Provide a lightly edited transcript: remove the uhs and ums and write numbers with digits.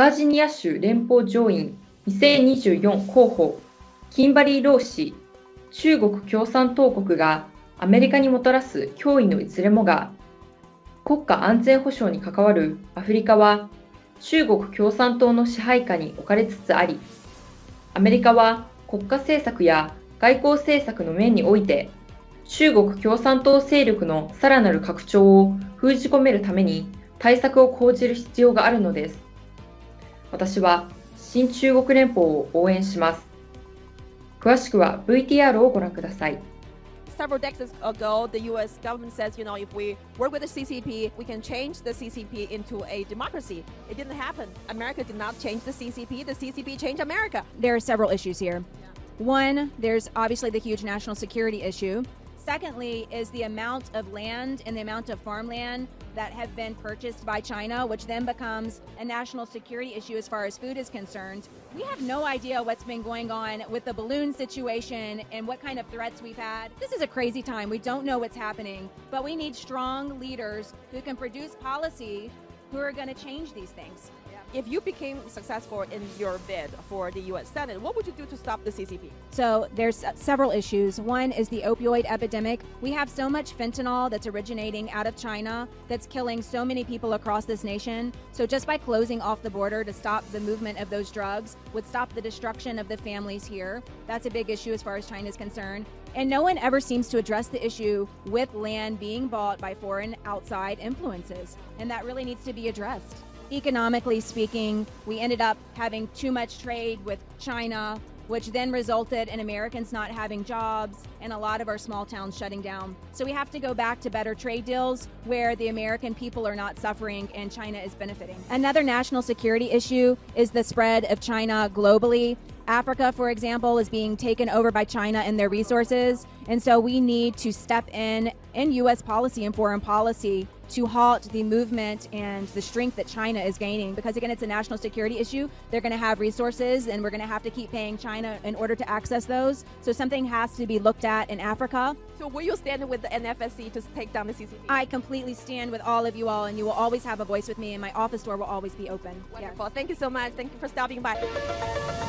ージニア州連邦上院2024候補キンバリー労使中国共産党国がアメリカにもたらす脅威のいずれもが国家安全保障に関わるアフリカは中国共産党の支配下に置かれつつあり、アメリカは国家政策や外交政策の面において中国共産党勢力のさらなる拡張を封じ込めるために対策を講じる必要があるのです。私は新中国連邦を応援します。詳しくは VTR をご覧ください。Several decades ago, the U.S. government says, if we work with the CCP, we can change the CCP into a democracy. It didn't happen. America did not change the CCP. The CCP changed America. There are several issues here. One, there's obviously the huge national security issue. Secondly is the amount of land and the amount of farmland that have been purchased by China, which then becomes a national security issue as far as food is concerned. We have no idea what's been going on with the balloon situation and what kind of threats we've had. This is a crazy time. We don't know what's happening, but we need strong leaders who can produce policy who are going to change these things. If you became successful in your bid for the U.S. Senate, what would you do to stop the CCP? So there's several issues. One is the opioid epidemic. We have so much fentanyl that's originating out of China that's killing so many people across this nation. So just by closing off the border to stop the movement of those drugs would stop the destruction of the families here. That's a big issue as far as China is concerned. And no one ever seems to address the issue with land being bought by foreign outside influences. And that really needs to be addressed. Economically speaking, we ended up having too much trade with China, which then resulted in Americans not having jobs and a lot of our small towns shutting down. So we have to go back to better trade deals where the American people are not suffering and China is benefiting. Another national security issue is the spread of China globally. Africa, for example, is being taken over by China and their resources. And so we need to step in U.S. policy and foreign policy to halt the movement and the strength that China is gaining. Because again, it's a national security issue. They're going to have resources and we're going to have to keep paying China in order to access those. So something has to be looked at in Africa. So will you stand with the NFSC to take down the CCP? I completely stand with all of you all, and you will always have a voice with me, and my office door will always be open. Wonderful. Yes. Thank you so much. Thank you for stopping by.